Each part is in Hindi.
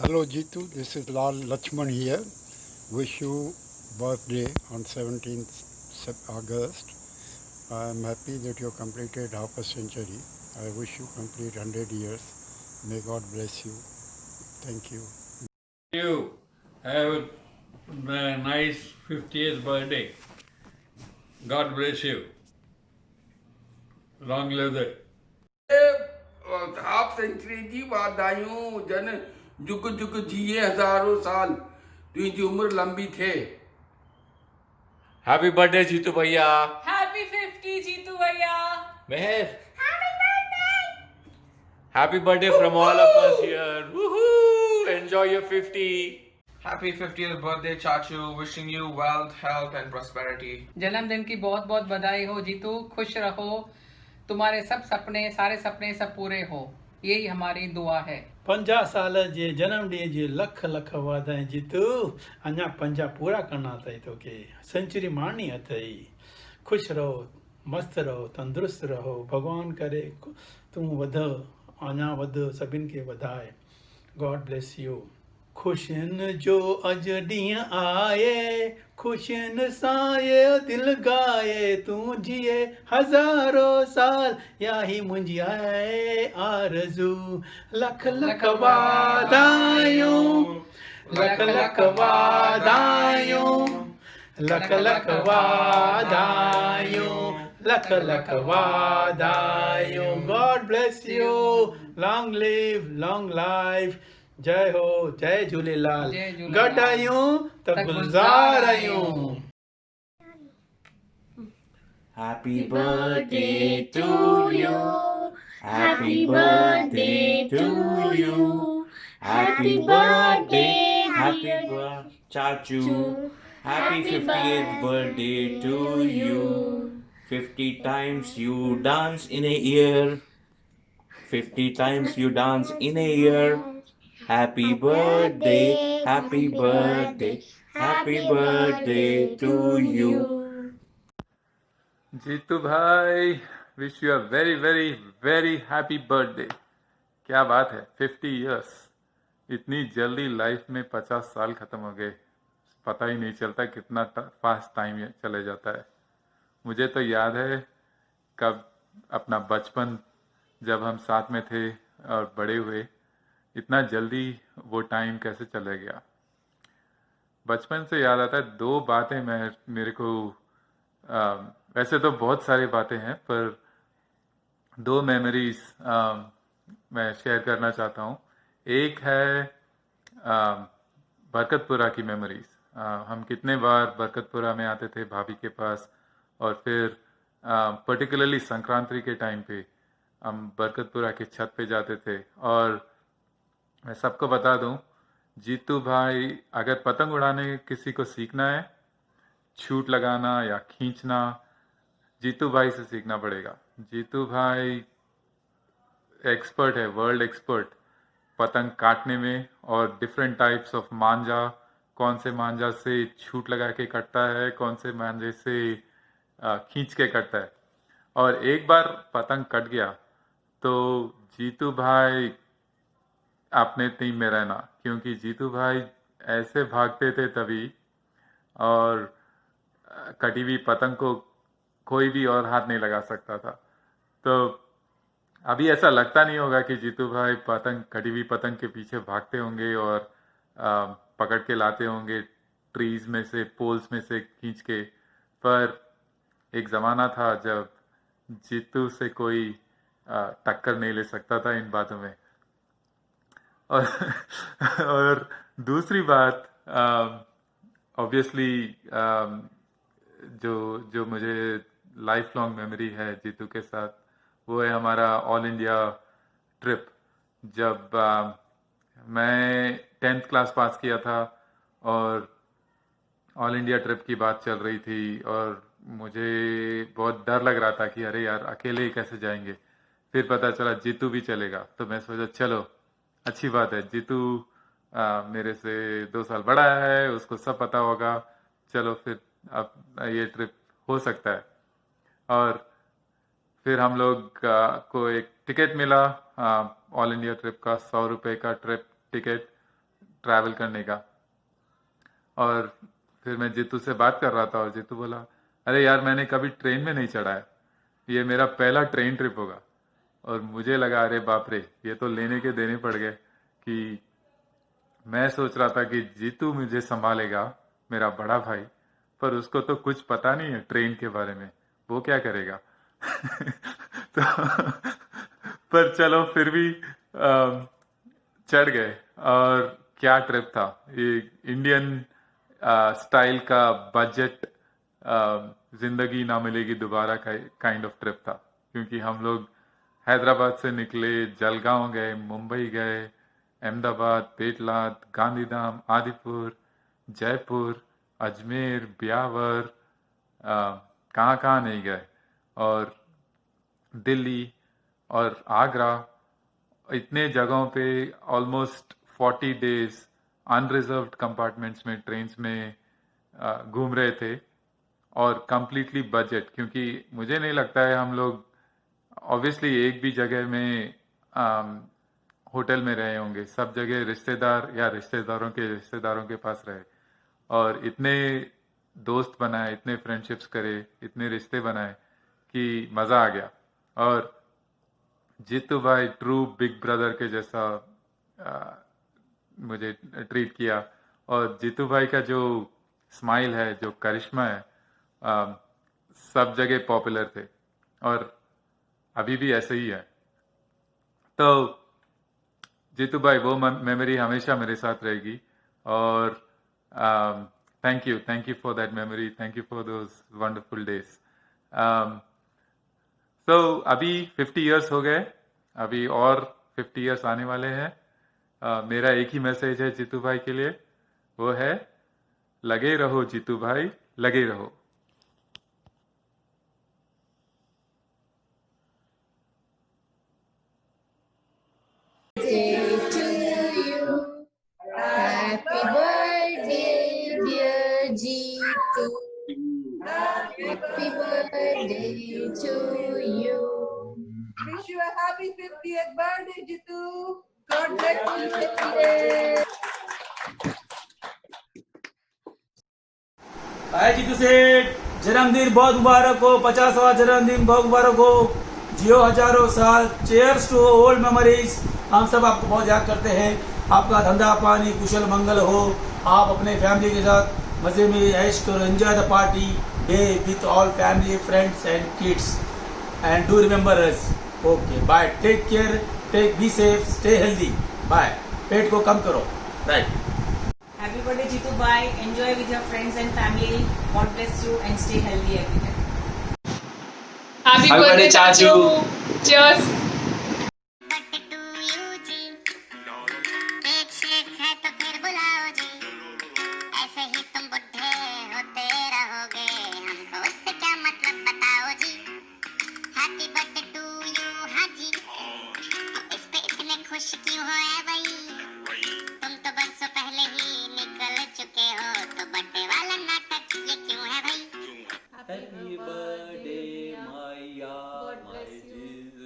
Hello Jitu, this is Lal Lakshman here. Wish you birthday on 17th August. I am happy that you completed half a century. I wish you complete 100 years. May God bless you. Thank you. You have a nice 50th birthday. God bless you. Long live it. Half century ji वाधायूं जन जुग जुग जिए हजारों साल तुझी उम्र लंबी थे। हैप्पी बर्थडे जीतू भैया। हैप्पी 50 जीतू भैया। मेहर happy birthday from all of us here. Woohoo enjoy your 50। Happy 50th birthday, Chachu. Wishing you wealth, health, and prosperity. जन्मदिन की बहुत बहुत बधाई हो जीतू, खुश रहो, तुम्हारे सब सपने सारे सपने सब पूरे हो, यही हमारी दुआ है। 50 साल जे जन्म ॾींहं जी लख लख वाधायूं जीतू। अञा 50 पूरा करना अथई तोखे, सेंचुरी मारणी अथई। ख़ुशि रहो, मस्तु रहो, तंदुरुस्त रहो, भॻवान करे तूं वध, अञा वध, सभिनि खे वधाए। God bless you. खुशियुनि जो अॼु ॾींहुं आए, खुशियुनि सां ये दिलि गाए, तूं जिए हज़ारों साल, या ही मुंहिंजी आहे आरज़ू। लख लख वाधायूं, लख लख वाधायूं, लख लख वाधायूं, लख लख वाधायूं। God bless you, long live, long life. जय हो, जय झूलेलाल। जय झूलेलाल। गॾु आहियूं त गुलज़ार आहियूं। Happy birthday to you. Happy birthday to you. Happy birthday, happy birthday, Chachu. Happy 50th birthday to you. 50 times you dance in a year. 50 times you dance in a year. Happy birthday, happy birthday, happy birthday to you. Jitu भाई, wish you a very very very happy birthday. क्या बात है, 50 इयर्स। इतनी जल्दी लाइफ में 50 साल खत्म हो गए, पता ही नहीं चलता कितना फास्ट टाइम चले जाता है। मुझे तो याद है कब अपना बचपन, जब हम साथ में थे और बड़े हुए, इतना जल्दी वो टाइम कैसे चले गया। बचपन से याद आता है दो बातें मेरे को, वैसे तो बहुत सारी बातें हैं, पर दो मेमोरीज मैं शेयर करना चाहता हूँ। एक है बरकतपुरा की मेमोरीज। हम कितने बार बरकतपुरा में आते थे भाभी के पास, और फिर पर्टिकुलरली संक्रांति के टाइम पे हम बरकतपुरा की छत पे जाते थे। और मैं सबको बता दूं, जीतू भाई, अगर पतंग उड़ाने किसी को सीखना है, छूट लगाना या खींचना, जीतू भाई से सीखना पड़ेगा। जीतू भाई एक्सपर्ट है, वर्ल्ड एक्सपर्ट पतंग काटने में, और डिफरेंट टाइप्स ऑफ मांझा, कौन से मांझा से छूट लगा के कटता है, कौन से मांझे से खींच के कटता है। और एक बार पतंग कट गया तो जीतू भाई अपने टीम में रहना, क्योंकि जीतू भाई ऐसे भागते थे तभी, और कटी हुई पतंग को कोई भी और हाथ नहीं लगा सकता था। तो अभी ऐसा लगता नहीं होगा कि जीतू भाई कटी हुई पतंग के पीछे भागते होंगे और पकड़ के लाते होंगे ट्रीज में से, पोल्स में से खींच के। पर एक ज़माना था जब जीतू से कोई टक्कर नहीं ले सकता था इन बातों में। और दूसरी बात, ऑब्वियसली जो मुझे लाइफ लॉन्ग मेमोरी है जीतू के साथ, वो है हमारा ऑल इंडिया ट्रिप। जब मैं 10th क्लास पास किया था और ऑल इंडिया ट्रिप की बात चल रही थी, और मुझे बहुत डर लग रहा था कि अरे यार अकेले ही कैसे जाएंगे। फिर पता चला जीतू भी चलेगा, तो मैं सोचा चलो अच्छी बात है, जीतू मेरे से 2 साल बड़ा है, उसको सब पता होगा, चलो फिर अब ये ट्रिप हो सकता है। और फिर हम लोग को एक टिकट मिला ऑल इंडिया ट्रिप का, 100 रुपये का ट्रिप टिकट। ट्रैवल करने का। और फिर मैं जीतू से बात कर रहा था और जीतू बोला, अरे यार मैंने कभी ट्रेन में नहीं चढ़ा है, ये मेरा पहला ट्रेन ट्रिप होगा। और मुझे लगा अरे बाप रे, ये तो लेने के देने पड़ गए कि मैं सोच रहा था कि जीतू मुझे संभालेगा, मेरा बड़ा भाई, पर उसको तो कुछ पता नहीं है ट्रेन के बारे में, वो क्या करेगा। तो पर चलो फिर भी चढ़ गए। और क्या ट्रिप था ये, इंडियन स्टाइल का बजट जिंदगी ना मिलेगी दोबारा का काइंड ऑफ ट्रिप था। क्योंकि हम लोग हैदराबाद से निकले, जलगांव गए, मुंबई गए, अहमदाबाद, पेटलाद, गांधीधाम, आदिपुर, जयपुर, अजमेर, ब्यावर, कहाँ कहाँ नहीं गए, और दिल्ली और आगरा, इतने जगहों पे ऑलमोस्ट 40 डेज अनरिजर्व्ड कंपार्टमेंट्स में ट्रेन्स में घूम रहे थे। और कंप्लीटली बजट, क्योंकि मुझे नहीं लगता है हम लोग ऑब्वियसली एक भी जगह में होटल में रहे होंगे, सब जगह रिश्तेदार या रिश्तेदारों के पास रहे, और इतने दोस्त बनाए, इतने फ्रेंडशिप्स करे, इतने रिश्ते बनाए कि मज़ा आ गया। और जीतू भाई ट्रू बिग ब्रदर के जैसा मुझे ट्रीट किया। और जीतू भाई का जो स्माइल है, जो करिश्मा है, सब जगह पॉपुलर थे और अभी भी ऐसे ही है। तो जीतू भाई वो मेमोरी हमेशा मेरे साथ रहेगी। और thank you for that memory, thank you for those wonderful days. तो अभी 50 इयर्स हो गए, अभी और 50 इयर्स आने वाले हैं। मेरा एक ही मैसेज है जीतू भाई के लिए, वो है लगे रहो जीतू भाई, लगे रहो। Happy birthday, dear Jeetu. Happy birthday to you. Wish you a happy 50th birthday, Jitu. God bless you. भाई जीतू सेठ, जन्मदिन बहुत मुबारक हो, 50वां जन्मदिन बहुत मुबारक हो, जियो हजारों साल। Cheers to old memories. हम सब आपको बहुत याद करते हैं। आपका धंधा पानी कुशल मंगल हो, आप अपने फैमिली के साथ मजे में ऐश करो, enjoy the party day with all family, friends and kids, and do remember us. Okay bye, take care, be safe, stay healthy, bye. पेट को कम करो, right. Happy birthday Jitu bhai, enjoy with your friends and family, God bless you and stay healthy every day. Happy birthday चाचू, cheers। खुश क्यों हो ऐ भाई, तुम तो बरसों पहले ही निकल चुके हो, तो बर्थडे वाला नाटक ये क्यों है भाई। Happy birthday my yaar, my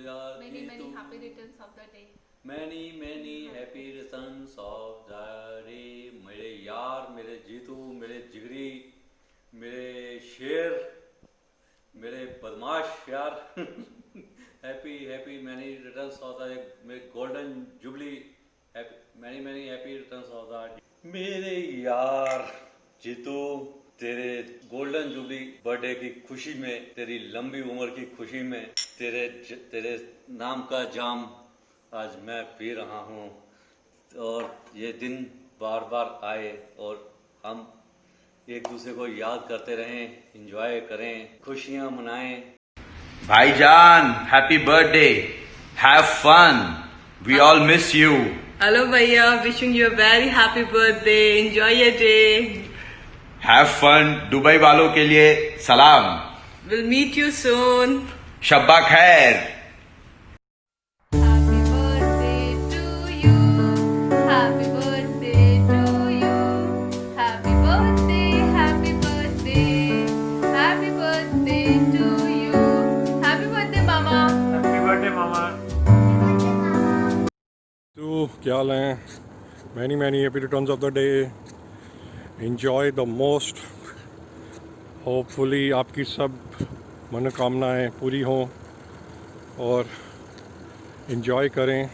yaar, many happy returns of the day. many happy returns of the day। मेरे यार, मेरे जीतू, मेरे जिगरी, मेरे शेर, मेरे बदमाश यार। Happy many returns of the मेरे golden jubilee, many happy returns of the day। मेरे यार जीतू, तेरे गोल्डन जुबली बर्थडे की खुशी में, तेरी लंबी उम्र की खुशी में, तेरे नाम का जाम आज मैं पी रहा हूँ, और ये दिन बार बार आए और हम एक दूसरे को याद करते रहें, एंजॉय करें, खुशियाँ मनाएं। भाईजान, happy birthday, have fun, we all miss you. Hello भैया, wishing you a very happy birthday, enjoy your day, have fun. Dubai वालों के लिए सलाम, विल मीट यू सून, शब्बा खैर। Happy birthday to you, happy birthday, happy birthday, happy birthday to you, happy birthday mama, happy birthday मामा। तो क्या हाल है? many happy returns of the day. Enjoy the most. Hopefully आपकी सब मनोकामनाएं पूरी हों और enjoy करें.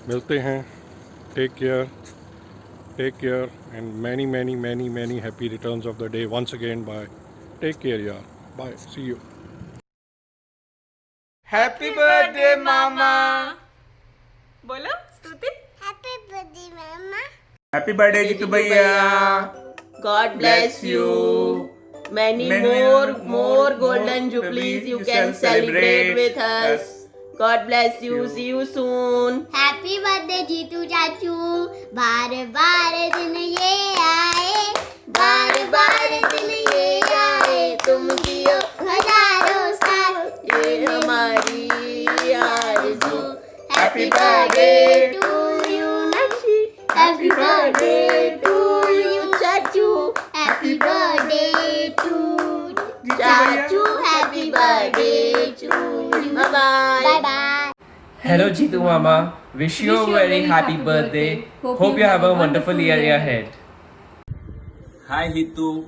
मिलते हैं. Take care and many happy returns of the day once again. Bye. Take care, yaar. Bye. See you. Happy birthday, Mama. बोलो स्तुति. Happy birthday, Mama. Happy birthday, Jitu Bhaiya. God bless you. Many more golden jubilees you can celebrate with us. God bless you. See you soon. Happy birthday Jitu चाचू. बार बार दिन ये आए, बार बार दिन ये आए. तुम जियो हजारों साल, ये हमारी आरज़ू. Happy birthday to you Nakshi. Happy birthday to you Chachu. Happy birthday to Chachu. Happy birthday to you. Bye bye. Bye bye. Hello Jitu Mama, wish you a very happy birthday. Hope you have a wonderful year ahead. Hi Hitu,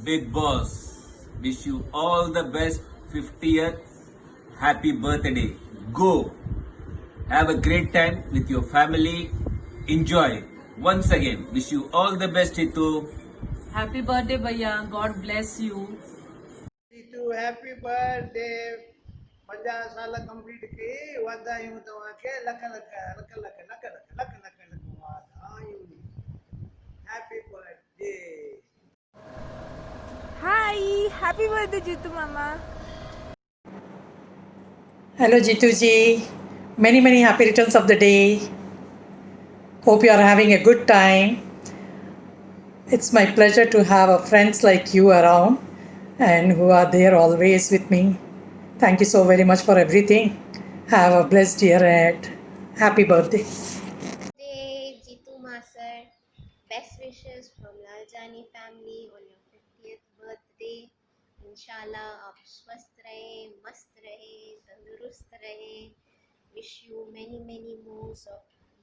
Big Boss. Wish you all the best 50th happy birthday. Go. Have a great time with your family. Enjoy. Once again, wish you all the best Hitu. Happy birthday भैया. God bless you. Jitu happy birthday. 50 साल कंप्लीट की वाधायूं तव्हांखे लख वाधायूं. Happy birthday. Hi, happy birthday Jitu Mama. Hello Jitu ji, many happy returns of the day. Hope you are having a good time. It's my pleasure to have friends like you around and who are there always with me. Thank you so very much for everything. Have a blessed year ahead. Happy birthday. Jitu Master, best wishes from Laljani family on your 50th birthday. इंशाल्लाह आप स्वस्थ रहे, मस्त रहे, तंदुरुस्त रहे. Wish you many more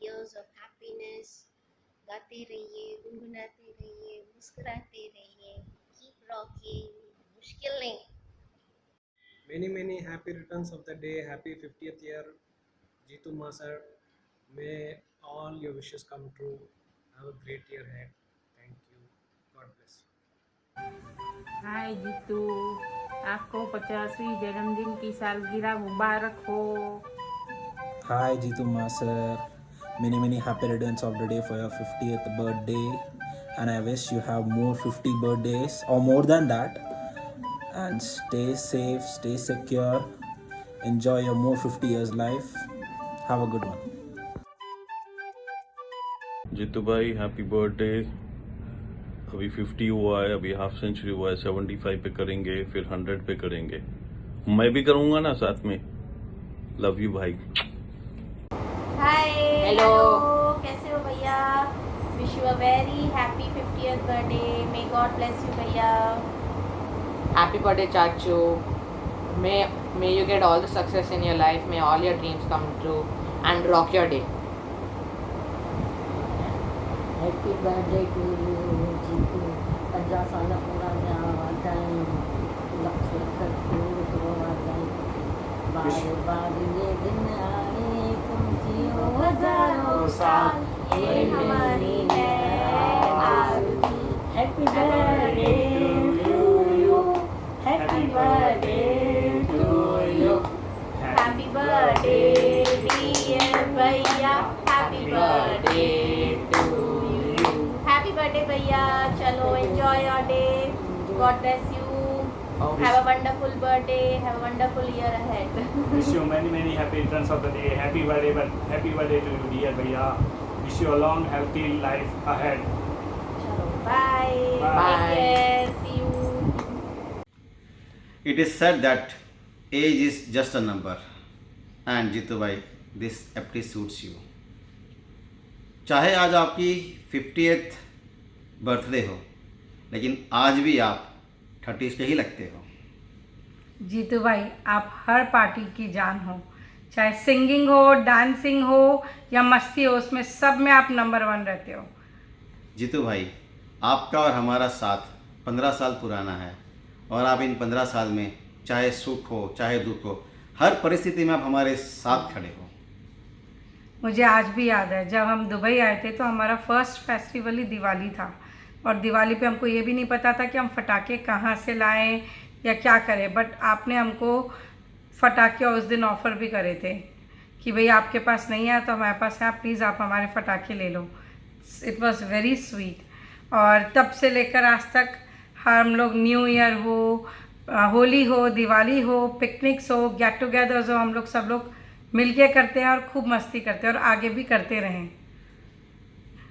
years of happiness. गाते रहिए, गुनगुनाते रहिए, मुस्कुराते रहिए. Keep rocking. मुश्किल नहीं. Many happy returns of the day. Happy 50th year, Jitu Master. May all your wishes come true. Have a great year ahead. Thank you. God bless you. हाय जीतू, आपको 50वीं जन्मदिन की सालगिरह मुबारक हो. Hi Jitu Master, many happy returns of the day for your 50th birthday, and I wish you have more 50 birthdays or more than that. And stay safe, stay secure, enjoy your more 50 years life. Have a good one. Jitu भाई हैप्पी बर्थडे. अभी 50 हुआ है, अभी हाफ सेंचुरी हुआ है, 75 पे करेंगे, फिर 100 पे करेंगे. मैं भी करूँगा ना साथ में. लव यू भाई. हाय. Hello. कैसे हो भैया? Wish you a very happy 50th birthday. May God bless you भैया. Happy birthday, Chachu. May you get all the success in your life. May all your dreams come true and rock your day. Happy birthday to you, Jitu. 50 साल पूरा वाधायूं. लख करोड़ वाधायूं. बार ये दिन आए, तुम जियो हजारों साल. ये हमारी है आरज़ू. Happy birthday to you. Happy birthday to you. Happy birthday dear भैया. Happy birthday to you. Happy birthday भैया. चलो enjoy your day. God bless you. Have a wonderful birthday. Have a wonderful year ahead. Wish you many happy returns of the day. Happy birthday to you, dear Bhaiya. Wish you a long, healthy life ahead. Bye. Bye. Take care. See you. It is said that age is just a number. And Jitu bhai, this aptly suits you. चाहे आज आपकी 50th बर्थडे हो, लेकिन आज भी आप 30s के ही लगते हो. जीतू भाई, आप हर पार्टी की जान हो. चाहे सिंगिंग हो, डांसिंग हो या मस्ती हो, उसमें सब में आप नंबर 1 रहते हो। जीतू भाई, आपका और हमारा साथ 15 साल पुराना है और आप इन 15 साल में चाहे सुख हो चाहे दुख हो, हर परिस्थिति में आप हमारे साथ खड़े हो। मुझे आज भी याद है जब हम दुबई आए थे तो हमारा फर्स्ट फेस्टिवल ही दिवाली था और दिवाली पे हमको ये भी नहीं पता था कि हम फटाके कहाँ से लाएं या क्या करें, बट आपने हमको फटाके उस दिन ऑफ़र भी करे थे कि भाई आपके पास नहीं है तो हमारे पास है, प्लीज़ आप हमारे फटाके ले लो। It was very sweet. और तब से लेकर आज तक हम लोग न्यू ईयर हो, होली हो, दिवाली हो, पिकनिक्स हो, गेट टुगेदर्स हो, हम लोग सब लोग मिलके करते हैं और खूब मस्ती करते हैं और आगे भी करते रहें।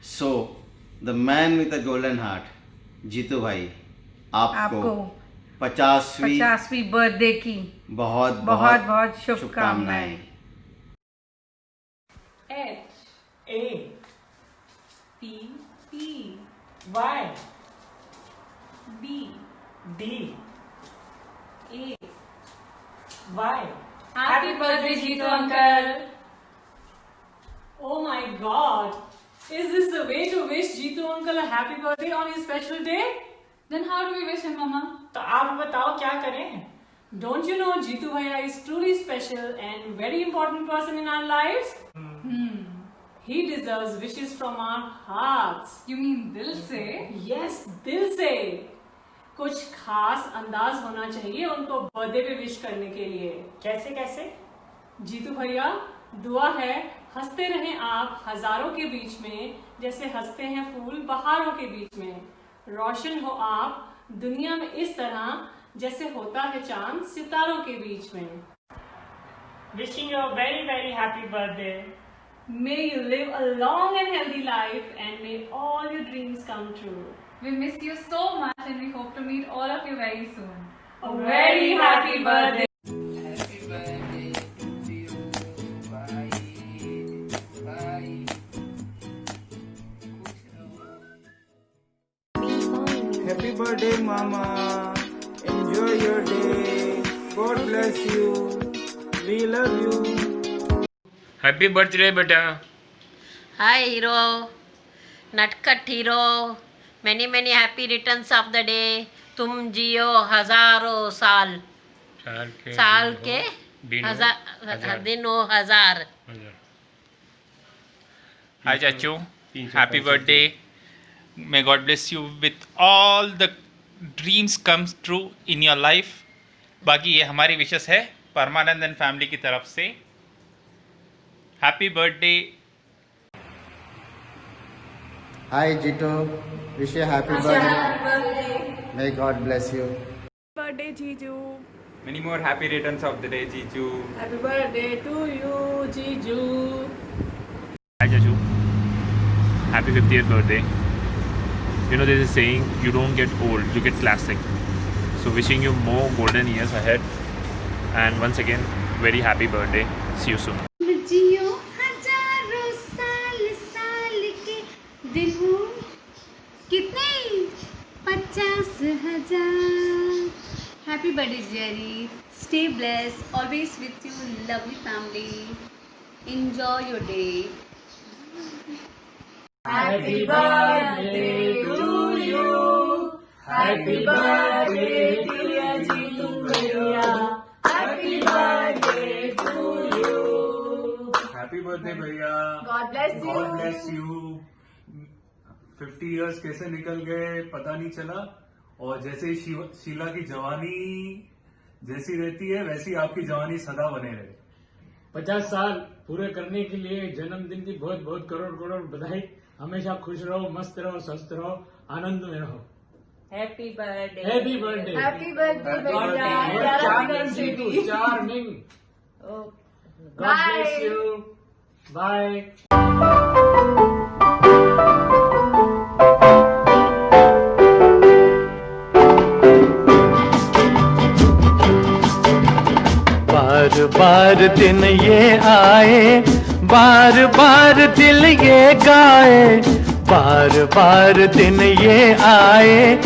So the man with the golden heart, Jitu भाई, आपको 50वीं बर्थडे की बहुत बहुत बहुत शुभकामनाएं। Happy birthday, Jeetu uncle. Oh my God. Is this the way to wish Jeetu uncle a happy birthday on his special day? Then how do we wish him, Mama? तो आप बताओ क्या करें? Don't you know Jeetu bhaiya is truly special and very important person in our lives? He deserves wishes from our hearts. You mean दिल से? Yes, दिल से. कुछ खास अंदाज होना चाहिए उनको बर्थडे पे विश करने के लिए। कैसे कैसे? जीतू भैया, दुआ है हंसते रहें आप हजारों के बीच में, जैसे हंसते हैं फूल बहारों के बीच में। रोशन हो आप दुनिया में इस तरह जैसे होता है चांद सितारों के बीच में। Wishing you a very very happy birthday. May you live a long and healthy life and may all your dreams come true. We miss you so much and we hope to meet all of you very soon. A very happy birthday. Happy birthday, Mama. Enjoy your day. God bless you. We love you. Happy birthday, beta. Hi, hero. नटखट hero, many many happy returns of the day. तुम जियो हजारों साल, साल के हजार दिन हो हजार। Hi Chachu, happy birthday. May God bless you with all the dreams comes true in your life. बाकी ये हमारी विशेष है परमानंद एंड फैमिली की तरफ से। Happy birthday. Hi Jito, wish you happy birthday. May God bless you. Birthday, Jiju. Many more happy returns of the day, Jiju. Happy birthday to you, Jiju. Hi Chachu, happy 50th birthday. You know, there's a saying, you don't get old, you get classic. So wishing you more golden years ahead, and once again, very happy birthday. See you soon. जियो हजारों साल साल के दिन हो कितने 50,000. Happy birthday, Jerry. Stay blessed. Always with you, lovely family. Enjoy your day. Happy birthday to you. Happy birthday dear Jeetu bhaiya. Happy birthday to you. Happy birthday भैया. God bless you. God bless you. 50 years कैसे निकल गए पता नहीं चला, और जैसे ही शीला की जवानी जैसी रहती है वैसी आपकी जवानी सदा बने रहे। 50 साल पूरे करने के लिए जन्मदिन की बहुत बहुत करोड़ करोड़ बधाई। हमेशा खुश रहो, मस्त रहो, स्वस्थ रहो, आनंद में रहो। Happy birthday. Happy birthday. Happy birthday भैया. Charming. God bless you. Bye. बार बार दिन ये आए, बार बार दिल ये गाए, बार बार दिन ये आए,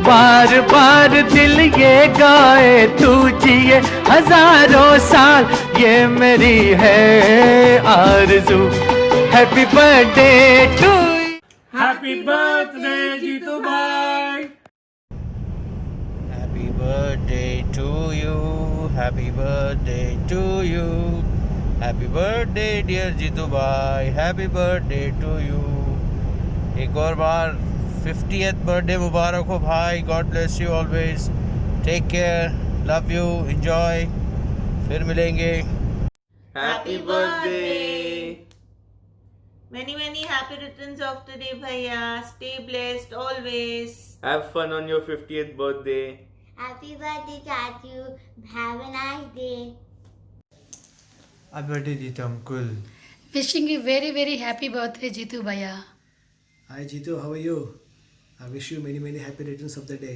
बार बार दिल ये गाए, तू जिए हजारों साल, ये मेरी है आरज़ू। Happy birthday to happy birthday Jitu भाई। Happy birthday to you, happy birthday to you, happy birthday dear Jitu भाई, happy birthday to you। एक और बार 50th बर्थडे मुबारक हो भाई। God bless you always, take care, love you, enjoy, फिर मिलेंगे। Happy birthday. Many happy returns of the day, bhaiya. Stay blessed always. Have fun on your 50th birthday. Happy birthday, Chachu. Have a nice day. Happy birthday, Jeetu uncle. Wishing you very happy birthday, Jeetu Bhaiya. Hi Jeetu, how are you? I wish you many happy returns of the day.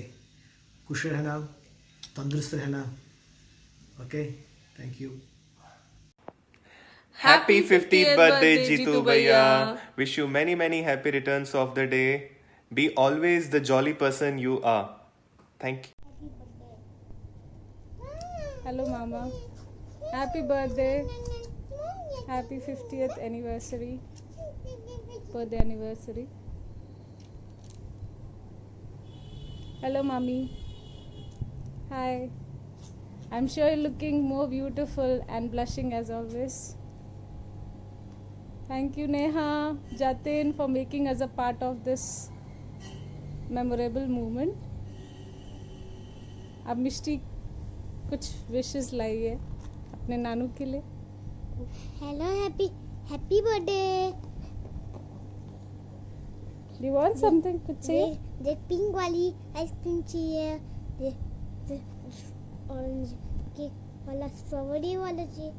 खुश रहना, तंदुरुस्त रहना. Okay, thank you. Happy 50th birthday, Jeetu Bhaiya. Wish you many happy returns of the day. Be always the jolly person you are. Thank you. Hello Mama. Happy birthday. Happy 50th anniversary. Birthday anniversary. Hello Mommy. Hi. I'm sure you're looking more beautiful and blushing as always. Thank you Neha, Jatin for making us a part of this memorable moment. अब मिष्टी कुछ विशेस लाई है अपने नानू के लिए। Hello, happy birthday. Do you want something to say? The pink वाली आइसक्रीम चाहिए, the orange केक वाला, स्ट्रॉबेरी वाला चाहिए,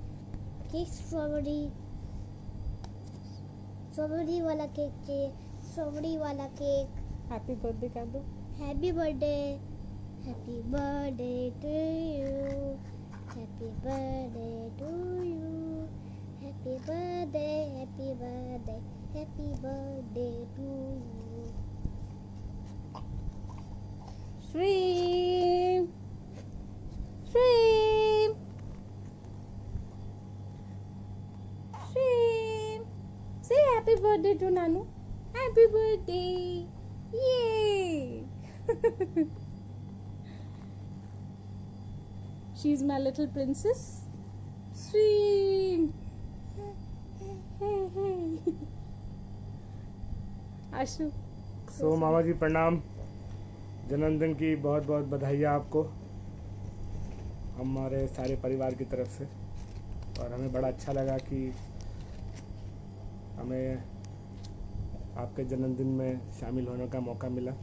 केक स्ट्रॉबेरी वाला केक चाहिए, स्ट्रॉबेरी वाला केक। हैप्पी बर्थडे कर दो। Happy birthday to you, happy birthday to you, happy birthday to you. Shreem. Say happy birthday to Nanu. Happy birthday. Yay. She's my little princess. Shreem. Ashu. So मामा जी प्रणाम। जन्मदिन की बहुत बहुत बधाई आपको हमारे सारे परिवार की तरफ से, और हमें बड़ा अच्छा लगा कि हमें आपके जन्मदिन में शामिल होने का मौका मिला।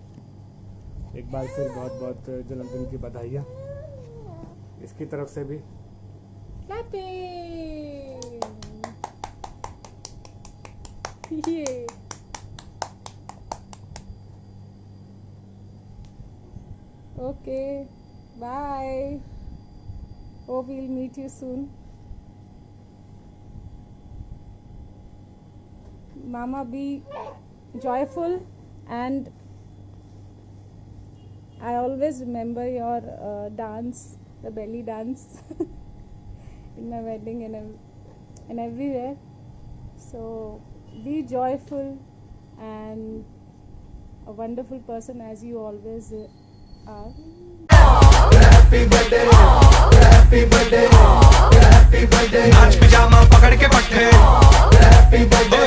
एक बार फिर बहुत बहुत जन्मदिन की बधाइयाँ इसकी तरफ से भी। Yeah. Okay, bye. Hope we'll meet you soon. Mama, be joyful, and I always remember your dance, the belly dance in my wedding and everywhere. So be joyful and a wonderful person as you always are. Happy birthday, happy birthday, happy birthday. नाच पिजामा पकड़ के पट्टे, हैप्पी बर्थडे,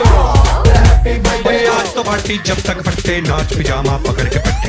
हैप्पी बर्थडे। आज तो पार्टी जब तक फटते, नाच पिजामा पकड़ के पट्टे।